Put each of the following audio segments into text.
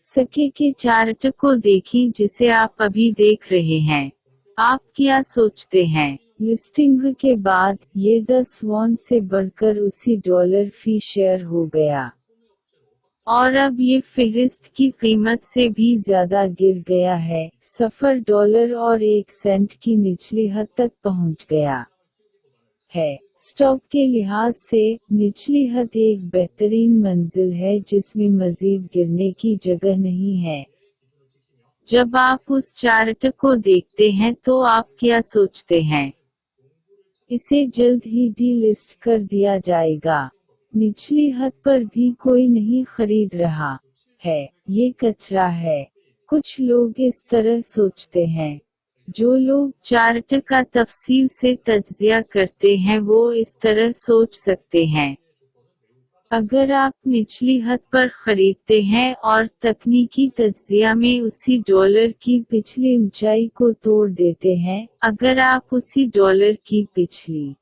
सके के चार्ट को देखें जिसे आप अभी देख रहे हैं। आप क्या सोचते हैं? लिस्टिंग के बाद ये 10 वॉन से बढ़कर $80 फी शेयर हो गया और अब ये फहरिस्त की कीमत से भी ज्यादा गिर गया है, $0.01 की निचली हद तक पहुंच गया है। स्टॉक के लिहाज से निचली हद एक बेहतरीन मंजिल है जिसमें मजीद गिरने की जगह नहीं है। जब आप उस चार्ट को देखते हैं तो आप क्या सोचते हैं? इसे जल्द ही डीलिस्ट कर दिया जाएगा। निचली हद पर भी कोई नहीं खरीद रहा है, ये कचरा है। कुछ लोग इस तरह सोचते हैं। जो लोग चार्ट का तफसील से तज्जिया करते हैं वो इस तरह सोच सकते हैं। अगर आप निचली हद पर खरीदते हैं और तकनीकी तज्जिया में उसी डॉलर की पिछली ऊंचाई को तोड़ देते हैं, अगर आप उसी डॉलर की पिछली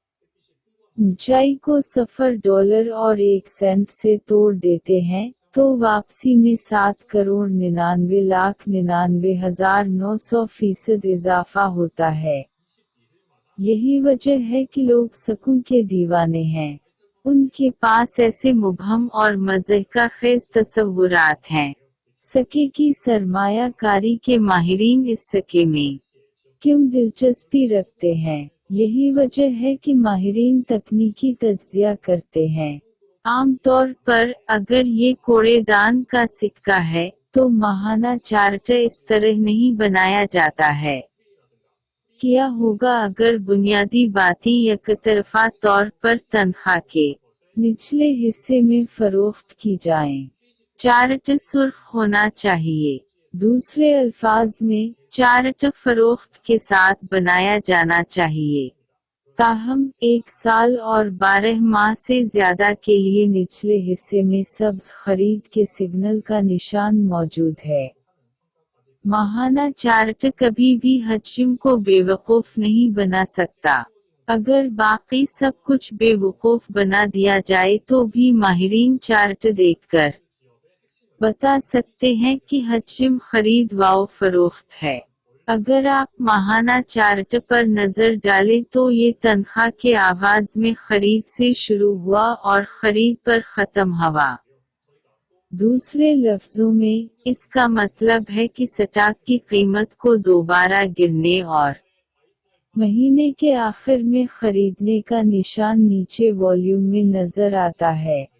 ऊंचाई को $0.01 से तोड़ देते हैं, तो वापसी में 7,99,99,900% इजाफा होता है। यही वजह है कि लोग सकूं के दीवाने हैं। उनके पास ऐसे मुबहम और मज़ह का खेज तस्वुरात हैं। सके की सरमायाकारी के माहिरीन इस सके में क्यों दिलचस्पी रखते हैं? यही वजह है कि माहिरीन तकनीकी तज्जिया करते हैं। आम तौर पर अगर ये कूड़ेदान का सिक्का है तो माहाना चार्ट इस तरह नहीं बनाया जाता है। क्या होगा अगर बुनियादी बातें यकतरफा तौर पर तनख्वाह के निचले हिस्से में फरोख्त की जाएं? चार्ट सुर्ख होना चाहिए। दूसरे अल्फाज में, चार्ट फरोख्त के साथ बनाया जाना चाहिए। ताहम 1 साल और 12 माह से ज्यादा के लिए निचले हिस्से में सब्ज खरीद के सिग्नल का निशान मौजूद है। माहाना चार्ट कभी भी हजम को बेवकूफ नहीं बना सकता। अगर बाकी सब कुछ बेवकूफ बना दिया जाए तो भी माहिरीन चार्ट देखकर बता सकते हैं कि हजम खरीद व फरोख्त है। अगर आप माहाना चार्ट पर नजर डालें तो ये तनख्वाह के आगाज में खरीद से शुरू हुआ और खरीद पर खत्म हुआ। दूसरे लफ्जों में, इसका मतलब है कि स्टॉक की कीमत को दोबारा गिरने और महीने के आखिर में खरीदने का निशान नीचे वॉल्यूम में नजर आता है।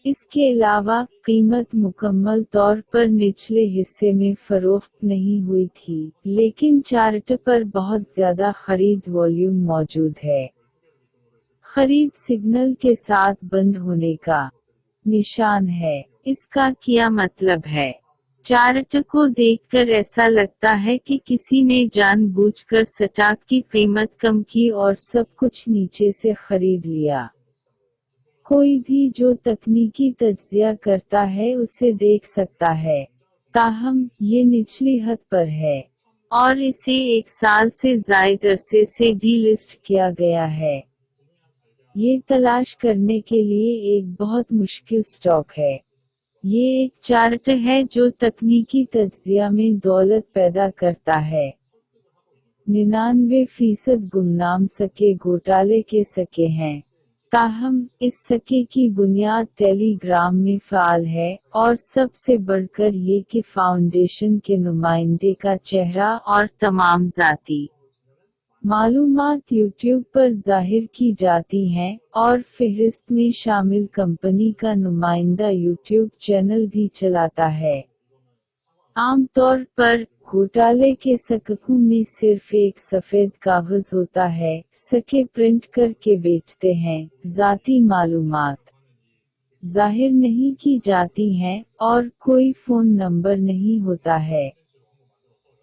इसके अलावा, कीमत मुकम्मल तौर पर निचले हिस्से में फरोख्त नहीं हुई थी, लेकिन चार्ट पर बहुत ज्यादा खरीद वॉल्यूम मौजूद है। खरीद सिग्नल के साथ बंद होने का निशान है। इसका क्या मतलब है? चार्ट को देखकर ऐसा लगता है कि किसी ने जानबूझकर स्टॉक की कीमत कम की और सब कुछ नीचे से खरीद लिया। कोई भी जो तकनीकी तज्जिया करता है उसे देख सकता है। ताहम, ये निचली हद पर है और इसे 1 साल से ज़ायद अरसे से डीलिस्ट किया गया है। ये तलाश करने के लिए एक बहुत मुश्किल स्टॉक है। ये एक चार्ट है जो तकनीकी तज्जिया में दौलत पैदा करता है। 99% गुमनाम सके घोटाले के सके हैं। ताहम, इस सके की बुनियाद टेलीग्राम में फ़ाल है और सबसे बढ़कर ये कि फाउंडेशन के नुमाइंदे का चेहरा और तमाम ज़ाती मालूमात यूट्यूब पर जाहिर की जाती हैं और फहरिस्त में शामिल कंपनी का नुमाइंदा यूट्यूब चैनल भी चलाता है। आमतौर पर घोटाले के सककों में सिर्फ एक सफेद कागज होता है। सके प्रिंट करके बेचते हैं। जाती मालूमात जाहिर नहीं की जाती हैं और कोई फोन नंबर नहीं होता है।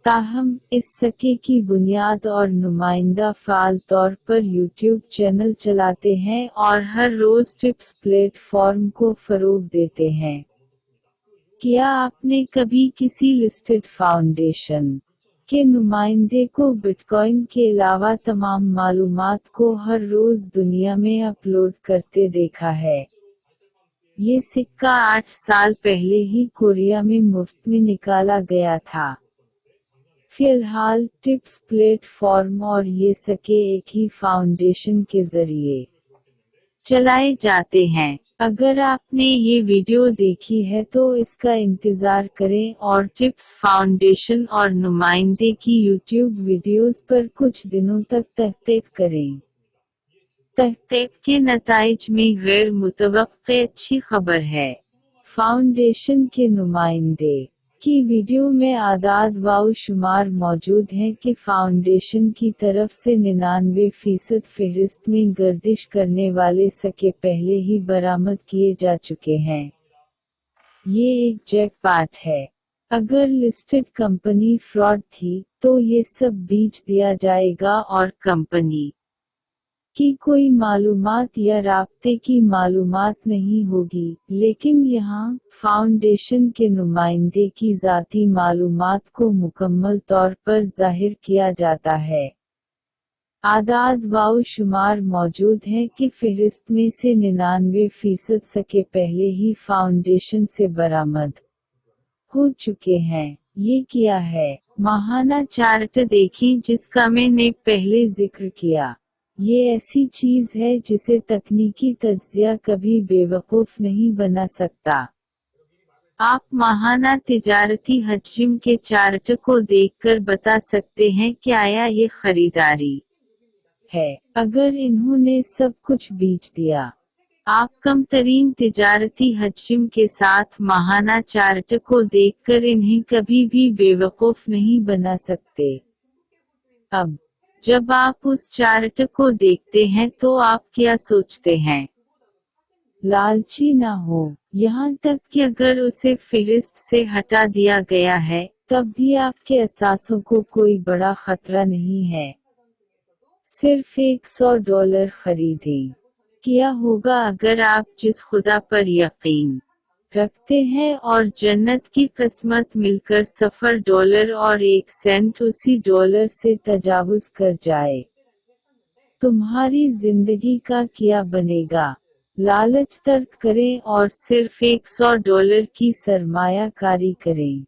ताहम, इस सके की बुनियाद और नुमाइंदा फ़ाल तौर पर यूट्यूब चैनल चलाते हैं और हर रोज टिप्स प्लेटफॉर्म को फरोग देते हैं। क्या आपने कभी किसी लिस्टेड फाउंडेशन के नुमाइंदे को बिटकॉइन के अलावा तमाम मालूमात को हर रोज दुनिया में अपलोड करते देखा है? ये सिक्का 8 साल पहले ही कोरिया में मुफ्त में निकाला गया था। फिलहाल टिप्स प्लेटफॉर्म और ये सके एक ही फाउंडेशन के जरिए चलाए जाते हैं। अगर आपने ये वीडियो देखी है तो इसका इंतजार करें और टिप्स फाउंडेशन और नुमाइंदे की यूट्यूब वीडियोस पर कुछ दिनों तक तहकीक करें। तहकीक के नताइज में गैर मुतवक्के अच्छी खबर है। फाउंडेशन के नुमाइंदे की वीडियो में आदाद व शुमार मौजूद हैं कि फाउंडेशन की तरफ से 99% फहरिस्त में गर्दिश करने वाले सके पहले ही बरामद किए जा चुके हैं। ये एक जैकपॉट है। अगर लिस्टेड कंपनी फ्रॉड थी तो ये सब बेच दिया जाएगा और कंपनी की कोई मालूमात या राब्ते की मालूमात नहीं होगी, लेकिन यहाँ फाउंडेशन के नुमाइंदे की ज़ाती मालूमात को मुकम्मल तौर पर ज़ाहिर किया जाता है। आदाद व शुमार मौजूद हैं कि फहरिस्त में से 99% सके पहले ही फाउंडेशन से बरामद हो चुके हैं। ये क्या है? माहाना चार्ट देखें जिसका मैंने पहले जिक्र किया। ये ऐसी चीज है जिसे तकनीकी तज्जिया कभी बेवकूफ नहीं बना सकता। आप माहाना तिजारती हजम के चार्ट को देखकर बता सकते हैं कि आया ये खरीदारी है। अगर इन्होंने सब कुछ बेच दिया, आप कम तरीन तिजारती हजम के साथ माहाना चार्ट को देखकर इन्हें कभी भी बेवकूफ नहीं बना सकते। अब जब आप उस चार्ट को देखते हैं तो आप क्या सोचते हैं? लालची ना हो, यहाँ तक कि अगर उसे फहरिस्त से हटा दिया गया है, तब भी आपके असासों को कोई बड़ा खतरा नहीं है। सिर्फ $100 खरीदें। क्या होगा अगर आप जिस खुदा पर यकीन रखते हैं और जन्नत की किस्मत मिलकर $0 और 1 सेंट उसी डॉलर से तजावुज कर जाए? तुम्हारी जिंदगी का क्या बनेगा? लालच तर्क करें और सिर्फ $100 की सरमाया कारी करें।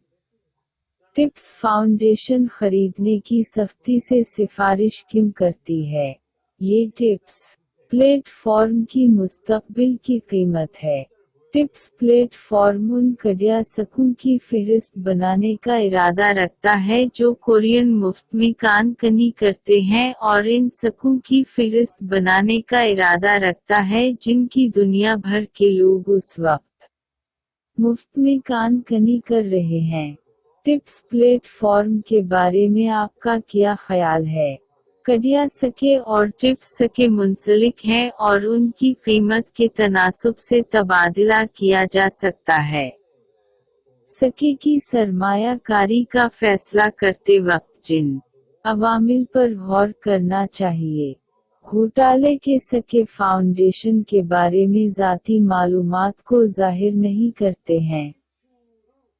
टिप्स फाउंडेशन खरीदने की सख्ती से सिफारिश क्यों करती है? ये टिप्स प्लेटफॉर्म की मुस्तकबिल की कीमत है। टिप्स प्लेटफॉर्म उन कड़िया सकूं की फहरिस्त बनाने का इरादा रखता है जो कोरियन मुफ्त में कान कनी करते हैं और इन सकूं की फहरिस्त बनाने का इरादा रखता है जिनकी दुनिया भर के लोग उस वक्त मुफ्त में कान कनी कर रहे हैं। टिप्स प्लेटफॉर्म के बारे में आपका क्या ख्याल है? कड़िया सके और टिप्स सके मुंसलिक हैं और उनकी कीमत के तनासुब से तबादला किया जा सकता है। सके की सरमाया कारी का फैसला करते वक्त जिन अवामिल पर गौर करना चाहिए। घोटाले के सके फाउंडेशन के बारे में ज़ाती मालूमात को जाहिर नहीं करते हैं।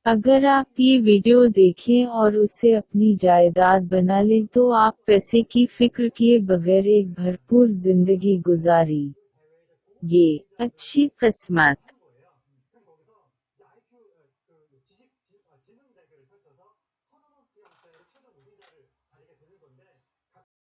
अगर आप ये वीडियो देखें और उसे अपनी जायदाद बना लें तो आप पैसे की फिक्र किए बगैर एक भरपूर जिंदगी गुजारी। ये अच्छी किस्मत